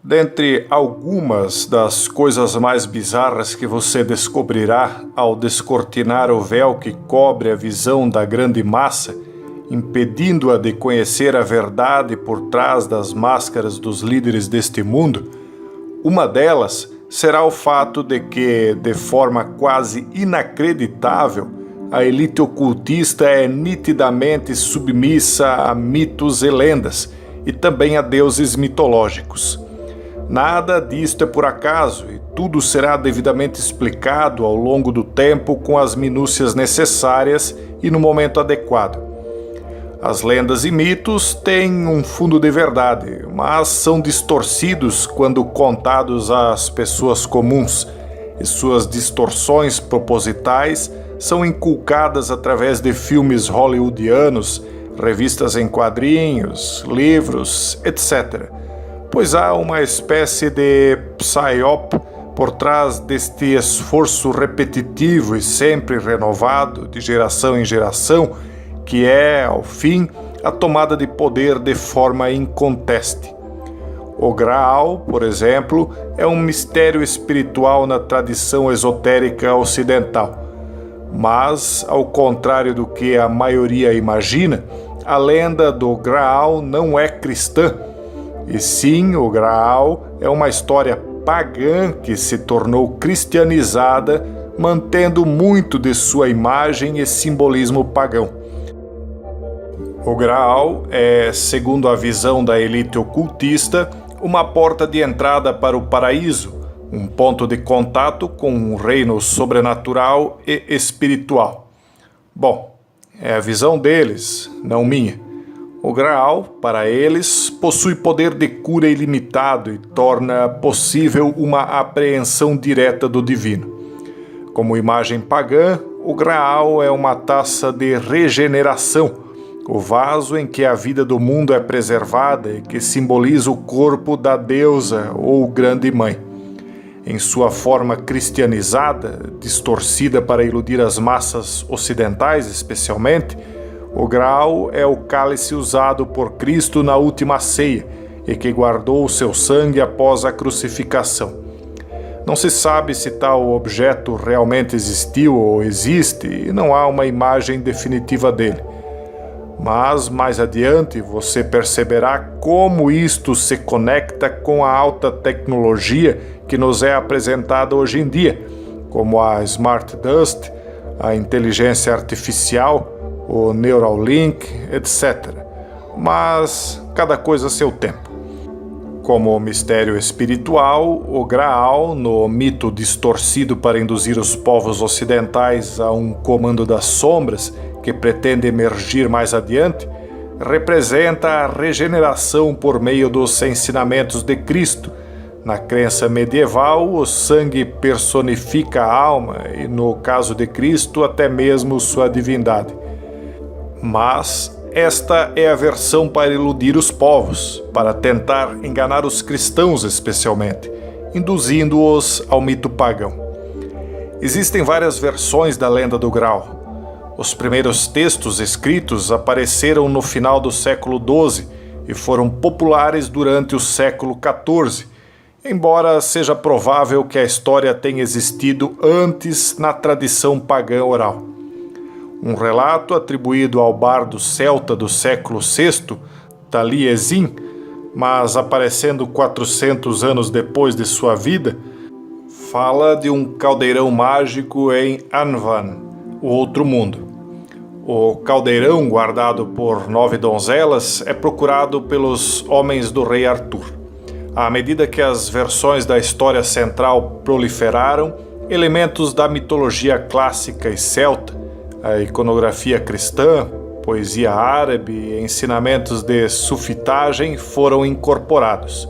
Dentre algumas das coisas mais bizarras que você descobrirá ao descortinar o véu que cobre a visão da grande massa, impedindo-a de conhecer a verdade por trás das máscaras dos líderes deste mundo, uma delas será o fato de que, de forma quase inacreditável, a elite ocultista é nitidamente submissa a mitos e lendas, e também a deuses mitológicos. Nada disto é por acaso, e tudo será devidamente explicado ao longo do tempo com as minúcias necessárias e no momento adequado. As lendas e mitos têm um fundo de verdade, mas são distorcidos quando contados às pessoas comuns, e suas distorções propositais são inculcadas através de filmes hollywoodianos, revistas em quadrinhos, livros, etc. Pois há uma espécie de psyop por trás deste esforço repetitivo e sempre renovado, de geração em geração, que é, ao fim, a tomada de poder de forma inconteste. O Graal, por exemplo, é um mistério espiritual na tradição esotérica ocidental. Mas, ao contrário do que a maioria imagina, a lenda do Graal não é cristã. E sim, o Graal é uma história pagã que se tornou cristianizada, mantendo muito de sua imagem e simbolismo pagão. O Graal é, segundo a visão da elite ocultista, uma porta de entrada para o paraíso, um ponto de contato com um reino sobrenatural e espiritual. Bom, é a visão deles, não minha. O Graal, para eles, possui poder de cura ilimitado e torna possível uma apreensão direta do divino. Como imagem pagã, o Graal é uma taça de regeneração, o vaso em que a vida do mundo é preservada e que simboliza o corpo da deusa ou grande mãe. Em sua forma cristianizada, distorcida para iludir as massas ocidentais especialmente, o Graal é o cálice usado por Cristo na última ceia e que guardou o seu sangue após a crucificação. Não se sabe se tal objeto realmente existiu ou existe e não há uma imagem definitiva dele. Mas, mais adiante, você perceberá como isto se conecta com a alta tecnologia que nos é apresentada hoje em dia, como a Smart Dust, a inteligência artificial, o Neuralink, etc. Mas cada coisa a seu tempo. Como mistério espiritual, o Graal, no mito distorcido para induzir os povos ocidentais a um comando das sombras que pretende emergir mais adiante, representa a regeneração por meio dos ensinamentos de Cristo. Na crença medieval, o sangue personifica a alma e, no caso de Cristo, até mesmo sua divindade. Mas esta é a versão para iludir os povos, para tentar enganar os cristãos especialmente, induzindo-os ao mito pagão. Existem várias versões da lenda do Graal. Os primeiros textos escritos apareceram no final do século XII e foram populares durante o século XIV, embora seja provável que a história tenha existido antes na tradição pagã oral. Um relato atribuído ao bardo celta do século VI, Taliesin, mas aparecendo 400 anos depois de sua vida, fala de um caldeirão mágico em Anvan, o outro mundo. O caldeirão, guardado por 9 donzelas, é procurado pelos homens do rei Arthur. À medida que as versões da história central proliferaram, elementos da mitologia clássica e celta, a iconografia cristã, poesia árabe e ensinamentos de sufitagem foram incorporados.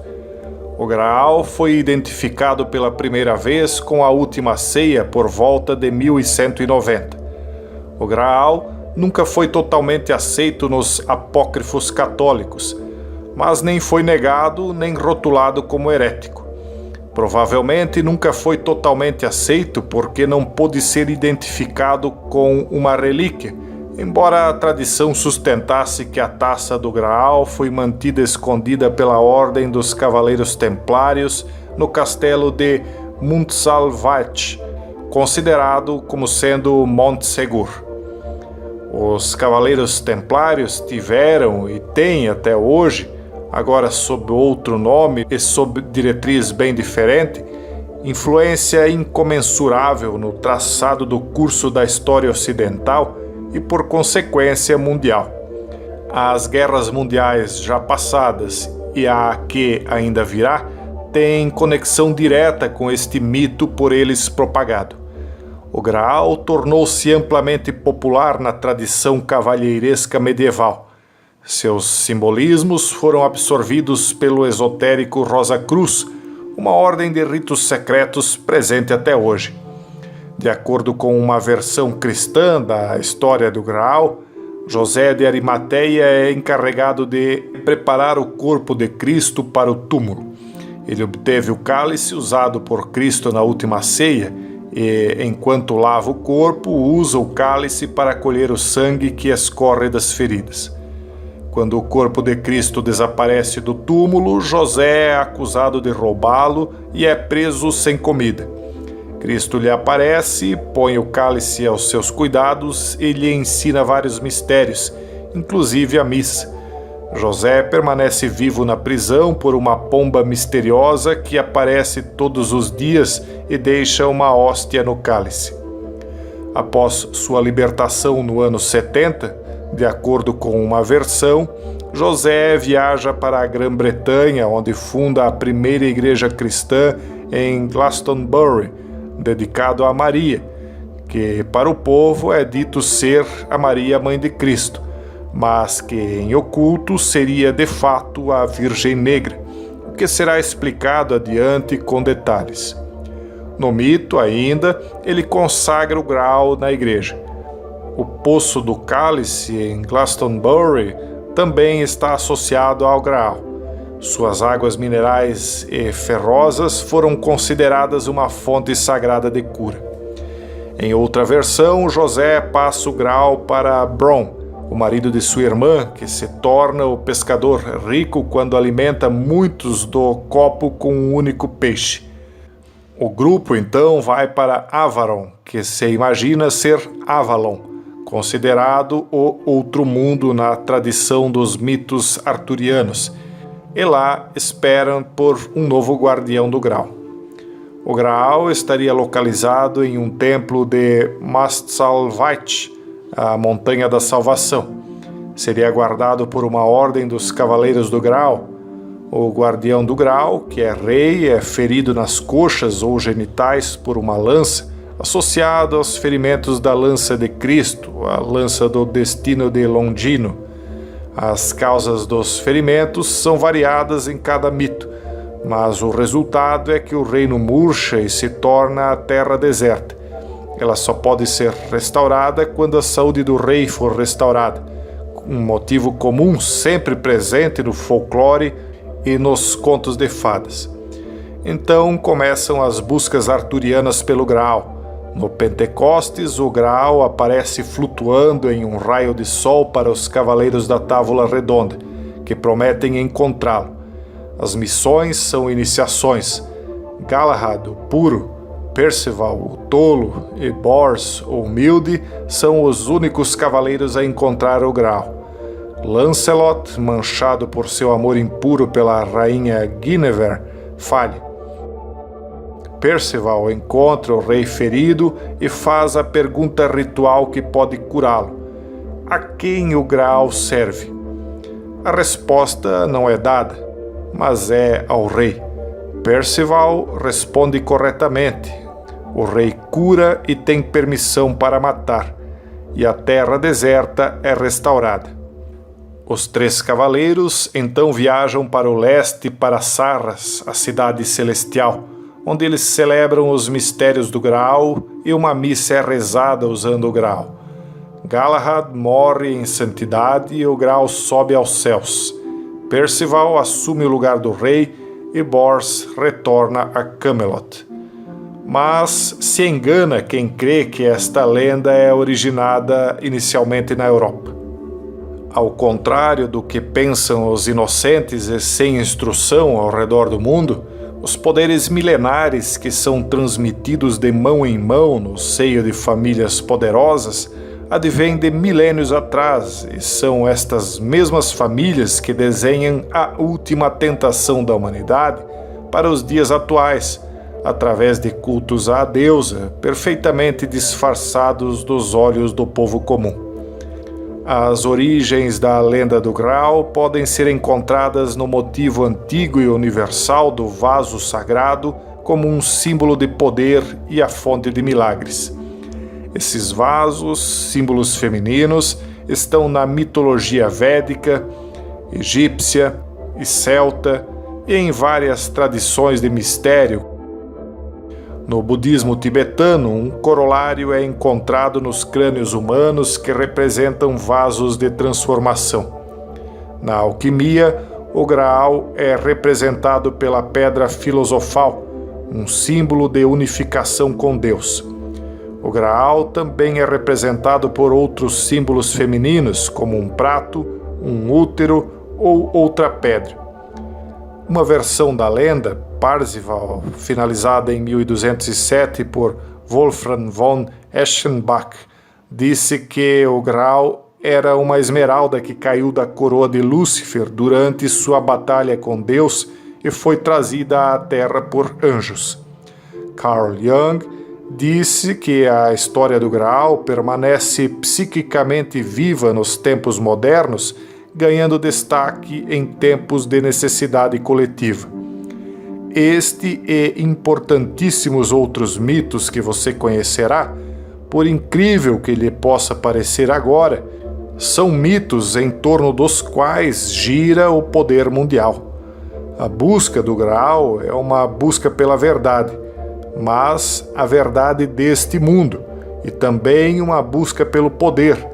O Graal foi identificado pela primeira vez com a Última Ceia por volta de 1190. O Graal nunca foi totalmente aceito nos apócrifos católicos, mas nem foi negado nem rotulado como herético. Provavelmente nunca foi totalmente aceito porque não pôde ser identificado com uma relíquia Embora a tradição sustentasse que a taça do Graal foi mantida escondida pela Ordem dos Cavaleiros Templários no castelo de Montsalvat, considerado como sendo Montsegur. Os Cavaleiros Templários tiveram e têm até hoje, agora sob outro nome e sob diretriz bem diferente, influência incomensurável no traçado do curso da história ocidental e, por consequência, mundial. As guerras mundiais já passadas e a que ainda virá têm conexão direta com este mito por eles propagado. O Graal tornou-se amplamente popular na tradição cavalheiresca medieval. Seus simbolismos foram absorvidos pelo esotérico Rosa Cruz, uma ordem de ritos secretos presente até hoje. De acordo com uma versão cristã da história do Graal, José de Arimateia é encarregado de preparar o corpo de Cristo para o túmulo. Ele obteve o cálice usado por Cristo na última ceia e, enquanto lava o corpo, usa o cálice para colher o sangue que escorre das feridas. Quando o corpo de Cristo desaparece do túmulo, José é acusado de roubá-lo e é preso sem comida. Cristo lhe aparece, põe o cálice aos seus cuidados e lhe ensina vários mistérios, inclusive a missa. José permanece vivo na prisão por uma pomba misteriosa que aparece todos os dias e deixa uma hóstia no cálice. Após sua libertação no ano 70, de acordo com uma versão, José viaja para a Grã-Bretanha, onde funda a primeira igreja cristã em Glastonbury, dedicado a Maria, que para o povo é dito ser a Maria, mãe de Cristo, mas que em oculto seria de fato a Virgem Negra, o que será explicado adiante com detalhes. No mito, ainda, ele consagra o Graal na igreja. O Poço do Cálice, em Glastonbury, também está associado ao Graal. Suas águas minerais e ferrosas foram consideradas uma fonte sagrada de cura. Em outra versão, José passa o Graal para Bron, o marido de sua irmã, que se torna o pescador rico quando alimenta muitos do copo com um único peixe. O grupo então vai para Avaron, que se imagina ser Avalon, considerado o outro mundo na tradição dos mitos arturianos, e lá esperam por um novo guardião do Graal. O Graal estaria localizado em um templo de Mastsalvat, a Montanha da Salvação. Seria guardado por uma ordem dos Cavaleiros do Graal. O guardião do Graal, que é rei, é ferido nas coxas ou genitais por uma lança, associado aos ferimentos da lança de Cristo, a lança do destino de Longino. As causas dos ferimentos são variadas em cada mito, mas o resultado é que o reino murcha e se torna a terra deserta. Ela só pode ser restaurada quando a saúde do rei for restaurada, um motivo comum sempre presente no folclore e nos contos de fadas. Então começam as buscas arturianas pelo Graal. No Pentecostes, o Graal aparece flutuando em um raio de sol para os Cavaleiros da Távola Redonda, que prometem encontrá-lo. As missões são iniciações. Galahad, o puro, Percival, o tolo, e Bors, o humilde, são os únicos cavaleiros a encontrar o Graal. Lancelot, manchado por seu amor impuro pela rainha Guinevere, falha. Percival encontra o rei ferido e faz a pergunta ritual que pode curá-lo: a quem o Graal serve? A resposta não é dada, mas é ao rei. Percival responde corretamente. O rei cura e tem permissão para matar, e a terra deserta é restaurada. Os três cavaleiros então viajam para o leste, para Sarras, a cidade celestial, onde eles celebram os mistérios do Graal e uma missa é rezada usando o Graal. Galahad morre em santidade e o Graal sobe aos céus. Percival assume o lugar do rei e Bors retorna a Camelot. mas se engana quem crê que esta lenda é originada inicialmente na Europa. Ao contrário do que pensam os inocentes e sem instrução ao redor do mundo, os poderes milenares que são transmitidos de mão em mão no seio de famílias poderosas advêm de milênios atrás, e são estas mesmas famílias que desenham a última tentação da humanidade para os dias atuais, através de cultos à deusa, perfeitamente disfarçados dos olhos do povo comum. As origens da lenda do Graal podem ser encontradas no motivo antigo e universal do vaso sagrado como um símbolo de poder e a fonte de milagres. Esses vasos, símbolos femininos, estão na mitologia védica, egípcia e celta e em várias tradições de mistério. No budismo tibetano, um corolário é encontrado nos crânios humanos que representam vasos de transformação. Na alquimia, o Graal é representado pela pedra filosofal, um símbolo de unificação com Deus. O Graal também é representado por outros símbolos femininos, como um prato, um útero ou outra pedra. Uma versão da lenda, Parzival, finalizada em 1207 por Wolfram von Eschenbach, disse que o Graal era uma esmeralda que caiu da coroa de Lúcifer durante sua batalha com Deus e foi trazida à Terra por anjos. Carl Jung disse que a história do Graal permanece psiquicamente viva nos tempos modernos, ganhando destaque em tempos de necessidade coletiva. Este e importantíssimos outros mitos que você conhecerá, por incrível que lhe possa parecer agora, são mitos em torno dos quais gira o poder mundial. A busca do Graal é uma busca pela verdade, mas a verdade deste mundo, e também uma busca pelo poder,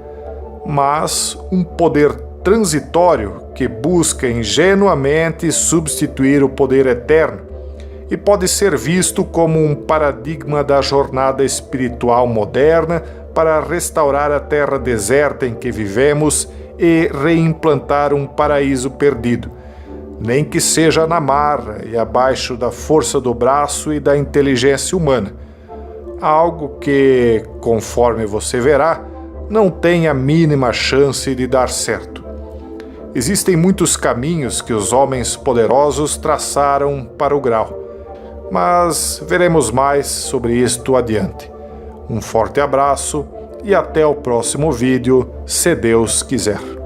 mas um poder transitório que busca ingenuamente substituir o poder eterno e pode ser visto como um paradigma da jornada espiritual moderna para restaurar a terra deserta em que vivemos e reimplantar um paraíso perdido, nem que seja na marra e abaixo da força do braço e da inteligência humana, algo que, conforme você verá, não tem a mínima chance de dar certo. Existem muitos caminhos que os homens poderosos traçaram para o Graal, mas veremos mais sobre isto adiante. Um forte abraço e até o próximo vídeo, se Deus quiser.